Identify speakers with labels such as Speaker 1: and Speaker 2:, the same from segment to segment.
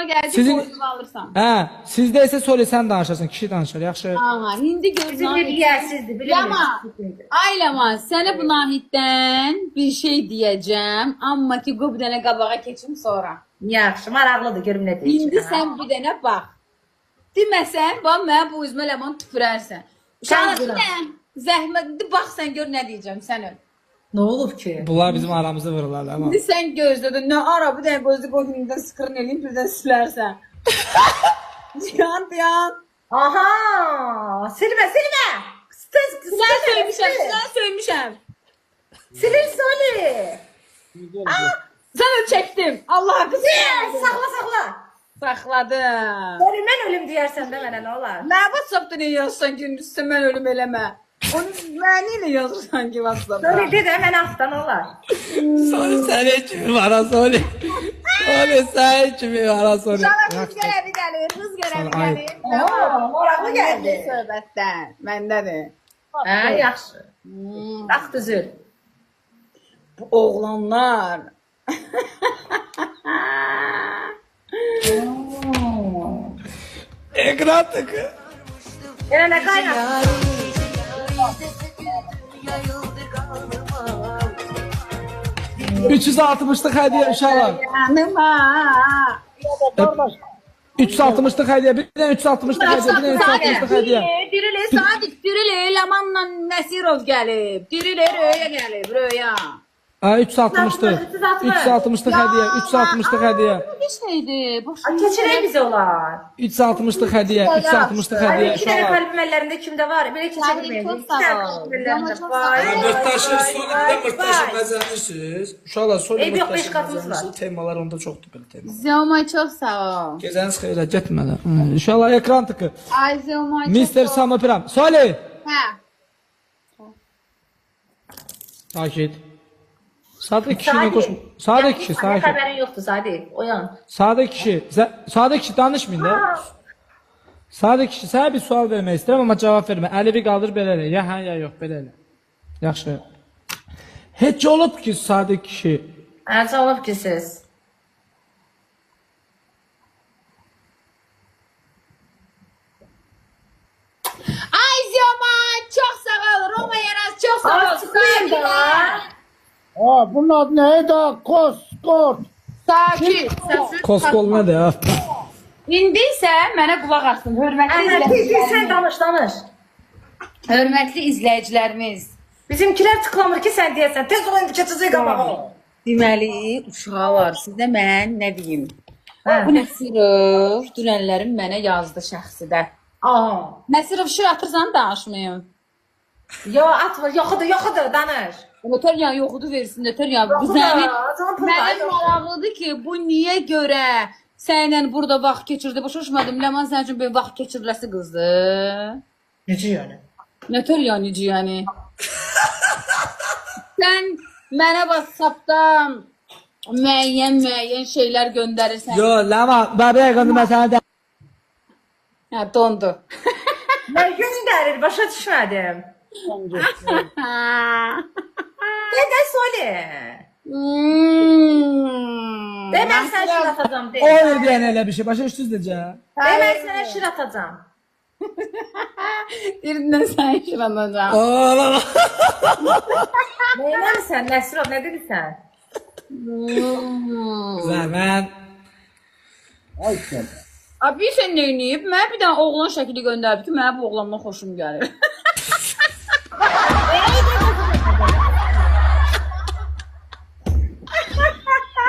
Speaker 1: xoşuma gəldi,
Speaker 2: Sizin-
Speaker 1: boynunu alırsan.
Speaker 2: Hə, sizdə isə Soli sən danışasan, kişi danışır, yaxşı.
Speaker 1: Aha, indi
Speaker 3: Bizim
Speaker 1: gözünü
Speaker 3: bir yersizdir,
Speaker 1: Yama,
Speaker 3: bilemiyoruz.
Speaker 1: Aylaman, sənə bu Nahiddən bir şey deyəcəm, amma ki, qoy bir dənə qabağa keçim sonra.
Speaker 3: Yaxşı, maraqlıdır, görüm nə deyəcək.
Speaker 1: İndi sən bir dənə bax. Deməsən, bax, mənə bu üzmə ləman tüpürərsən.
Speaker 3: Sən
Speaker 1: Uşaqlar, sən zəhmətli bax, sən gör nə deyəcəm sənə.
Speaker 3: Nə olub ki?
Speaker 2: Bunlar bizim aramızı vururlar amma.
Speaker 1: İndi sən gözlədin, nə ara bir dənə gözlü qoyununda sıqırın eləyim, birdən silərsən. Yan.
Speaker 3: Aha! Silmə, silmə!
Speaker 1: Sən söymüşəm.
Speaker 3: Silir Soli!
Speaker 1: Sən də çəkdim. Allah haqqı.
Speaker 3: Saxla, saxla!
Speaker 1: Saxladım.
Speaker 3: Soli, mən ölüm deyərsən də mənə nə olar?
Speaker 1: Nə WhatsApp-da ne yazsan ki, üstə mən ölüm eləmə. Onu məni ilə yazırsan ki, WhatsApp-da.
Speaker 3: Soli, de də mənə altdan olar.
Speaker 2: Soli sənin kimi var ha, Soli. Soli sənin kimi var ha, Soli.
Speaker 1: Sana qız gələbi gəlir, qız gələbi
Speaker 2: Ay.
Speaker 1: gəlir.
Speaker 3: Oo, maraqlı gəldi.
Speaker 1: Söhbətdən, məndədir.
Speaker 3: Hə, yaxşı. Bax düzül.
Speaker 1: Bu oğlanlar.
Speaker 2: Ekran tıkı.
Speaker 3: Yenə nə qaynaq?
Speaker 2: Yayıldı 360'lık hediye uşaqlar.
Speaker 1: Yanıma.
Speaker 2: 360'lık hediye, bir de 360'lık hediye, bir de 360'lık hediye.
Speaker 1: Dirili, Sadik, dirili, Lamanla Nəsirov gəlib. Dirili, Röya gəlib, Röya.
Speaker 2: Ha 360'lık. 360'lık hediye, 360'lık hediye.
Speaker 1: Bir şeydi, boşuna.
Speaker 3: Keçirək bizə olar.
Speaker 2: 360'lık hediye, 360'lık
Speaker 3: Ay,
Speaker 2: hediye
Speaker 3: iki dənə
Speaker 2: uşaqlar.
Speaker 3: kalbim əllərində kimdə var? Belə keçə
Speaker 1: Sadik,
Speaker 3: bilməyəcək.
Speaker 1: çox
Speaker 3: İki
Speaker 1: sağ
Speaker 3: dənə
Speaker 1: ol.
Speaker 3: kalbim
Speaker 1: Yama,
Speaker 3: əllərində.
Speaker 1: çox
Speaker 3: Vay,
Speaker 1: sağ ol.
Speaker 3: vay,
Speaker 2: Mırtaşı,
Speaker 3: vay,
Speaker 2: Soli
Speaker 3: vay,
Speaker 2: bir de mırtaşı
Speaker 3: vay.
Speaker 2: məzənirsiniz. Uşaqlar, Soli
Speaker 3: Eyb yox,
Speaker 2: mırtaşı
Speaker 3: beş qatımız var.
Speaker 2: məzənirsiniz. Temalar onda çoxdur belə tema.
Speaker 1: Ziyomay çox sağ ol.
Speaker 2: Gezəniz xeyrə, getmədən. İnşallah ekran tıkı.
Speaker 1: Ay Ziyomay çox
Speaker 2: Mr.
Speaker 1: sağ ol.
Speaker 2: Samopiram. Soli.
Speaker 1: Hə.
Speaker 2: Sakit. Sadık kişiyle
Speaker 3: Sadi.
Speaker 2: koş. Sadık kişi,
Speaker 3: Nə
Speaker 2: sakin.
Speaker 3: xəbərin yoxdur, Sadi. Oyan.
Speaker 2: Sadık kişi. Sadık kişi danışmayın da. Sadık kişi, sənə bir sual vermək istəyirəm amma cavab vermə. Əli bir qaldır belə elə. Ya hə ya yox belə elə. Yaxşı. Heç olub ki Sadık kişi.
Speaker 3: Necə olub ki siz?
Speaker 1: Ay Ziyomay çox sağ ol. Roma Yaraz çox sağ ol.
Speaker 3: Sıxmayın da.
Speaker 4: Aa, bunun adı neydi? Koskort.
Speaker 1: Sakit.
Speaker 2: Koskol nədir ya?
Speaker 1: İndi isə mənə qulaq asın. Hörmətli
Speaker 3: Sən
Speaker 1: izləyicilərimiz.
Speaker 3: danış, danış.
Speaker 1: Hörmətli izləyicilərimiz.
Speaker 3: Bizimkilər tıklamır ki sən deyəsən. Tez olun keçəcək qabağa.
Speaker 1: Deməli, uşaqlar, sizə mən nə deyim?
Speaker 3: Hə.
Speaker 1: Bu Nəsirov dünənlərin mənə yazdı şəxsidə.
Speaker 3: Aa.
Speaker 1: Nəsirov şir atırsan danışmayın.
Speaker 3: Yo atma, yoxudur, danış.
Speaker 1: Nötər ya yoxudu versin, nötər ya. Bu
Speaker 3: Yoxudur,
Speaker 1: zəmin
Speaker 3: azam pul
Speaker 1: mənim
Speaker 3: var.
Speaker 1: maraqlıdır ki, bu niyə görə sənlə burada vaxt keçirdi? Başa düşmədim. Ləman sənin üçün bir vaxt keçiriləsi qızdır.
Speaker 3: Necə yəni?
Speaker 1: Nötər ya necə yəni? Sən mənə WhatsApp-dan müəyyən şeylər göndərirsən.
Speaker 2: Yo, lama, bəbəyə qandı mən sənə də.
Speaker 1: Hə, dondu.
Speaker 3: Mən göndərir, başa düşmədim. Nədən Soli? De mən sənə şir atacam, de.
Speaker 2: O deyən elə bir şey, başa düşdünüz necə?
Speaker 3: De mən sənə şir atacam.
Speaker 1: Birindən sən işlanacaq.
Speaker 2: Oğlum.
Speaker 3: Neynəmirsən, Nəsirov, nə edirsən?
Speaker 2: Zəmən.
Speaker 4: Ay sen.
Speaker 1: Abi sən nə edib? Mənə bir dənə oğlan şəkli göndərdi ki, mənə bu oğlandan xoşum gəlir.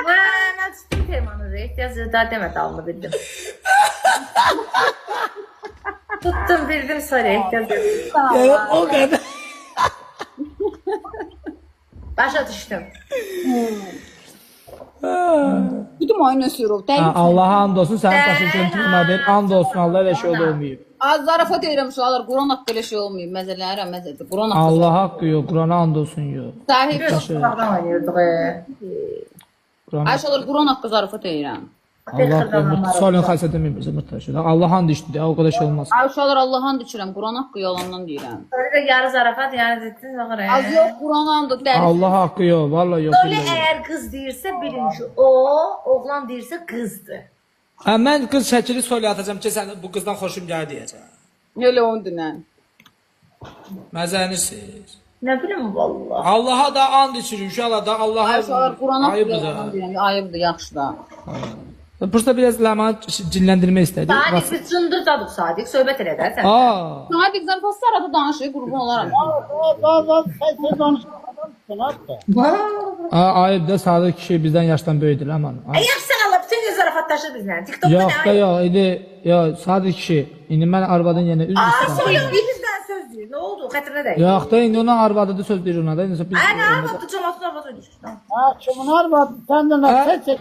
Speaker 3: Mən açdım temanı, ehtiyac daha demədi, alını bildim. Tuttum, bildim Soli, ehtiyac
Speaker 2: Yəni o qədər.
Speaker 3: Başa düşdüm.
Speaker 1: Bütün ay Nəsirov,
Speaker 2: Ha,
Speaker 1: dəli.
Speaker 2: Allaha and olsun sənin başın göntürmədir. And olsun Allah elə şey olmayıb.
Speaker 1: Az zarafat edirəm uşaqlar, Quran haqqı elə şey olmayıb. Məzələnirəm, məzədir. Quran haqqı.
Speaker 2: Allah haqqı yox, Qurana and olsun yox.
Speaker 1: Sahib.
Speaker 3: Quraqdan oynayırdıq.
Speaker 2: Qurana.
Speaker 1: Ayşələr Quran haqqı zarafat edirəm.
Speaker 2: Allah qoymur. Solun xəsə demir bizə mırtaşı. Allah and işdi, o qədər şey olmaz.
Speaker 1: Ay uşaqlar Allah'ın içirəm, Quran haqqı yalandan deyirəm.
Speaker 3: Sonra da yarı zarafat, yarı ciddi baxır.
Speaker 1: Az yox, Quran haqqı dəli.
Speaker 2: Allah haqqı yox, vallahi yox.
Speaker 3: Soli eğer kız deyirsə bilin ki o, oğlan deyirsə qızdır.
Speaker 2: Mən qız şəkili soyla atacağım ki, sən bu qızdan xoşum gəlir deyəcəm.
Speaker 1: Elə onu dinən.
Speaker 2: Məzənisiz.
Speaker 3: Ne bileyim valla.
Speaker 2: Allah'a da and içirir, uşaqlar da Allah'a
Speaker 1: Ayşələr Qurana
Speaker 2: ayıbdır da.
Speaker 1: deyirəm, ayıbdır, yaxşı da.
Speaker 2: Bursa biraz Ləmanı cinləndirmək istədik.
Speaker 3: Sadiq biz cındırdadık Sadiq. Söhbət elə də sən.
Speaker 2: Aa,
Speaker 1: Sadiq sən fas arada danışır, qurban olaram.
Speaker 4: Sen danışmasın hatta.
Speaker 2: ayıb da Sadık kişi bizdən yaşdan böyüdür Ləman.
Speaker 3: Yaxşı sən Allah bütün gün zarafatlaşır bizlə. TikTok'da
Speaker 2: Yox
Speaker 3: ne
Speaker 2: da
Speaker 3: ayıb?
Speaker 2: yox, indi yo Sadık kişi. İndi mən arvadın yenə üz
Speaker 3: Sonra
Speaker 2: istəyirəm.
Speaker 3: bizdən söz deyir. Ne oldu? Xətrinə dəy.
Speaker 2: Yox da indi ona arvadı söz deyir ona da. İndi biz
Speaker 3: Ana arvadı cəmatına arvadı düşür.
Speaker 4: Ha kimin arvadı senden ses çek.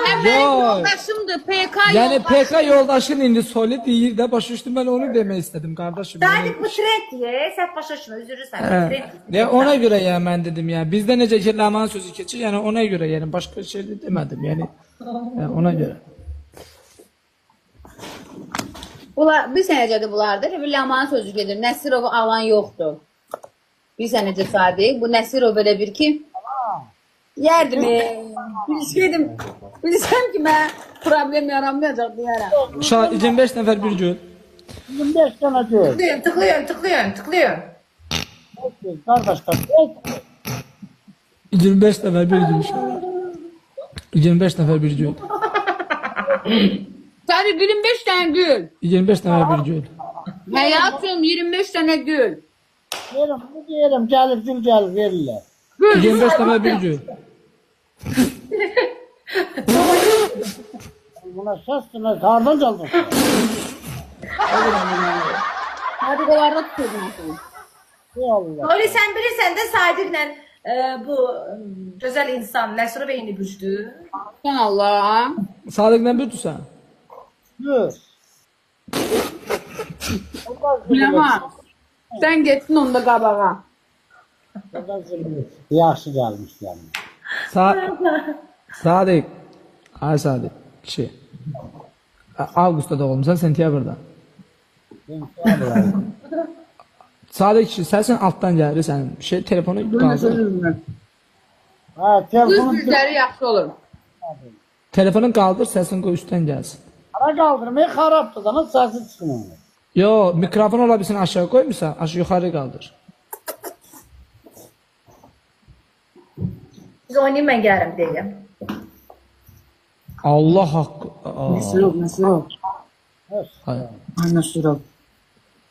Speaker 1: Mənim
Speaker 2: Yox.
Speaker 1: yoldaşımdır, PK
Speaker 2: Yəni
Speaker 1: yoldaşım.
Speaker 2: PK yoldaşın indi soli deyir də başa düşdüm mən onu demək istədim qardaşım.
Speaker 3: Sadiq bu trend diye. Səhv başa düşmə. Üzürürsən.
Speaker 2: Hə. Ya ona görə yəni mən dedim yəni bizdə necə ki Ləman sözü keçir, yəni ona görə yəni başqa şey də demədim yəni. Yəni ona görə.
Speaker 1: Bunlar bir sənəcədir bunlardır. Bir Ləmanın sözü gedir. Nəsirovu alan yoxdur. Bir sənəcə Sadiq. Bu Nəsirov belə bir ki yerdim. Bilsəm ki mən problem yaranmayacaq deyərəm.
Speaker 2: Uşaq 25 nəfər bir gün.
Speaker 4: 25 tane diyor.
Speaker 3: Tıklıyorum.
Speaker 4: Kardeş kardeş.
Speaker 2: 25 nəfər bir gün uşaq. 25 nəfər bir gün.
Speaker 1: Sadiq 25 tane gül.
Speaker 2: 25 nəfər bir gün.
Speaker 1: Həyatım 25 tane gül.
Speaker 4: Yerim gelir gül gelir verirler.
Speaker 2: 25 nəfər bir gün.
Speaker 4: Buna şaştınız kardan caldın.
Speaker 1: Sadiq onlarda tutuyordun aslında.
Speaker 4: Ey Allah.
Speaker 3: Öyle sen bilirsən də Sadiqlə bu gözəl insan Nəsirov eyni gücdür.
Speaker 1: Sən Allah.
Speaker 2: Sadıqla bütürsən.
Speaker 4: Dur.
Speaker 1: Ləman. Sən getsin onda qabağa.
Speaker 4: Yaxşı gelmiş yani.
Speaker 2: Sadık. Ay Sadık. Kişi. Avqustda doğulmusan, sentyabrda. Sadık kişi, səsin altdan gəlir sənin. Şey, telefonu qaldır.
Speaker 4: Ha
Speaker 1: Qız
Speaker 4: telefonu
Speaker 1: güzləri yaxşı olur.
Speaker 2: Telefonun qaldır, səsin qoy üstdən gəlsin.
Speaker 4: ara kaldırmayı haraptı da nasıl sesi çıkmıyor.
Speaker 2: Yo, mikrofon ola bilsin aşağı koymuşsan, aşağı yuxarı qaldır.
Speaker 3: Biz oynayayım mən gəlirəm deyirəm.
Speaker 2: Allah haqqı.
Speaker 1: Nəsirov.
Speaker 2: Hayır.
Speaker 1: Ay Nəsirov.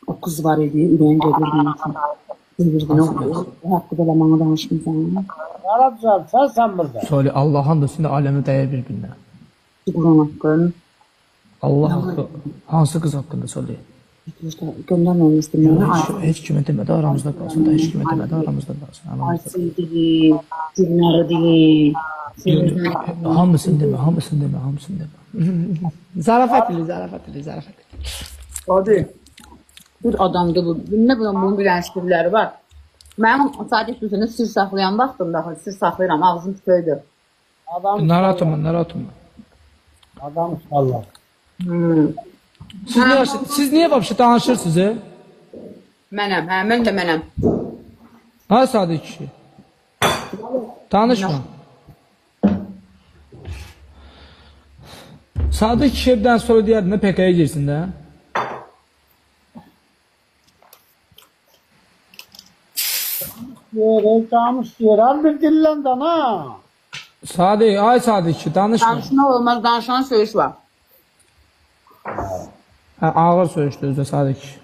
Speaker 1: O qız var idi, ürəyim gedirdi. Devirdin o haqqı da Ləman'a danışmışsan.
Speaker 4: Arapcan sen burada.
Speaker 2: Söyle Allah'ın da şimdi alemi değer birbirine.
Speaker 1: Quran haqqın.
Speaker 2: Allah hakkı. Hansı kız hakkında söyle.
Speaker 1: Göndərməmişdim mənə.
Speaker 2: Hiç kime demedi aramızda kalsın da hiç kime demedi aramızda kalsın. Aramızda.
Speaker 1: Aysildir, Gülnarıdır.
Speaker 2: Hamısını deme, hamısını deme, hamısını deme. zarafetli.
Speaker 1: Hadi. Bir adamdır bu. Ne bunun bilən şükürləri var. Mənim Sadiq Hüseyin'in sir saxlayan vaxtımda, sir saxlayıram, ağzım tükəydür.
Speaker 2: Narahat olma.
Speaker 4: Adam Allah.
Speaker 2: Siz niye vapşı danışırsınız he?
Speaker 1: Mənəm, hə, mən də mənəm.
Speaker 2: Ha Sadık kişi. Danışma. Sadık kişi evden sonra diğerinde PK'ya girsin de.
Speaker 4: Yere çalmış yer bir dillenden ha.
Speaker 2: Sadık, ay Sadık kişi danışma.
Speaker 1: Danışma olmaz, danışan söyüş var.
Speaker 2: Ha, ağır söyüştü özde Sadık kişi.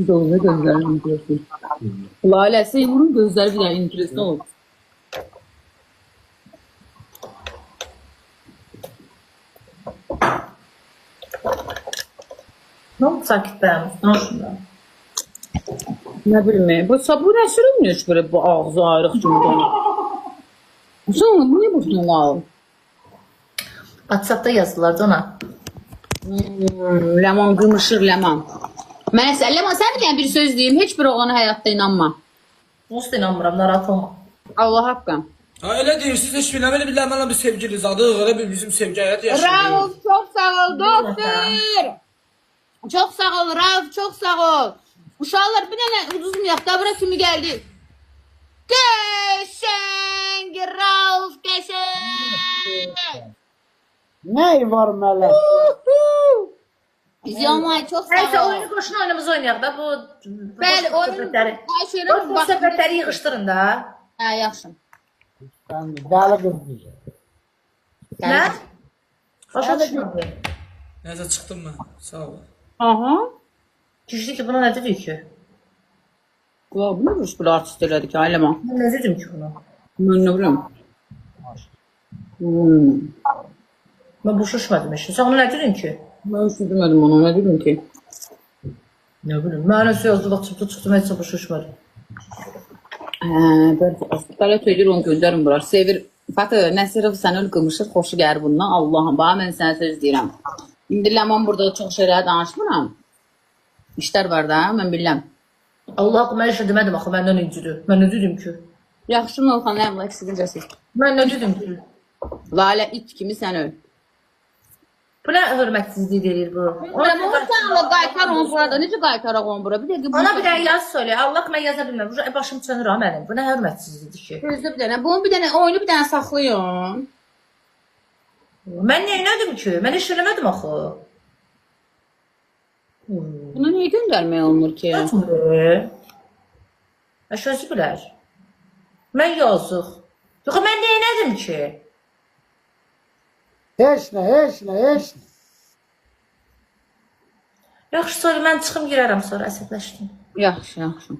Speaker 1: Doğru gözləri impresyon. Laləsi vurun gözləri bir də impresyon olur.
Speaker 3: Ne oldu sakit dayanmış? Ne oldu?
Speaker 1: Nə bilməyim, bu nə sürünmüyor ki böyle bu ağzı ayrıq kimi dönür. Sonra bu ne bu sonra?
Speaker 3: WhatsApp'ta yazdılar ona.
Speaker 1: Ləman qımışır Ləman. Mənə Ləman sən bir dənə bir söz deyim, heç bir oğlana həyatda inanma.
Speaker 3: Dost inanmıram, narahat olma.
Speaker 1: Allah haqqı.
Speaker 2: Ha öyle diyorsunuz hiç bilemeli bilemeli bir sevgiliyiz adı öyle bir bizim sevgi hayatı yaşıyoruz.
Speaker 1: Rauf çok sağ ol doktor. Çok sağ ol Rauf, çok sağ ol. Uşaqlar bir dənə uduzum yox. Dabra kimi gəldi. Qəşəng Rauf qəşəng.
Speaker 4: Ney var melek?
Speaker 1: Biz yamayı çox
Speaker 3: Neyse
Speaker 1: sağ ol.
Speaker 3: oyunu koşun oyunumuzu oynayaq da bu
Speaker 1: Bəli,
Speaker 3: boş
Speaker 1: oyun
Speaker 3: söhbətləri.
Speaker 1: hər şeylə
Speaker 3: Bu söhbətləri yığışdırın da.
Speaker 1: Hə, yaxşı.
Speaker 4: Ben de deli kız diyeceğim.
Speaker 3: Nə? Başa düşmürdüm.
Speaker 2: Nəsə çıxdım mən. Sağ ol.
Speaker 1: Aha.
Speaker 3: Kişi ki buna ne dedi ki?
Speaker 1: Ya bu ne bir artist elədi ki, ailəmə.
Speaker 3: Ben ne dedim ki buna?
Speaker 1: Mən nə bilim.
Speaker 3: Ben bu şuşmadım işte. Sen ona ne dedin ki?
Speaker 1: Mən hiç demədim ona, nə dedim ki?
Speaker 3: Ne bileyim. Mənə sözlü bak çıxdım heç bu şuşmadım.
Speaker 1: Qələt edir, onu göndərin bura. Sevir, Fatih, Nəsirov sən öl qımışır, xoşu gəlir bundan. Allahım, bax, mən sənə söz deyirəm. İndi Ləman burada çox şeylər danışmıram. İşlər var da, mən biləm.
Speaker 3: Allah mən işə demədim axı məndən incidir. Mən nə dedim ki?
Speaker 1: Yaxşı mı Olxan, əmla eksizincəsiz.
Speaker 3: Mən nə dedim ki?
Speaker 1: Lalə it kimi sən öl.
Speaker 3: Bu nə hörmətsizlik deyir bu?
Speaker 1: Sən Allah qaytar onu burada. Necə qaytaraq onu bura? Bir dəqiqə
Speaker 3: Ona bir dənə yaz söyle. Allah mən yaza bilməm. Bu başım sönür ha mənim. Bu nə hörmətsizlikdir ki?
Speaker 1: Gözlə bir dənə. Bunu bir dənə oyunu bir dənə saxlayın.
Speaker 3: Mən nə elədim ki? Mən iş eləmədim axı.
Speaker 1: Bunu niyə göndərmək olmur ki?
Speaker 3: Atmır. Aşağısı bilər. Mən yazıq. Yox mən nə elədim ki?
Speaker 4: Hiç ne, hiç ne, hiç ne.
Speaker 3: Yaxşı söyle mən çıxım girərəm sonra əsəbləşdim.
Speaker 1: Yaxşı, yaxşı.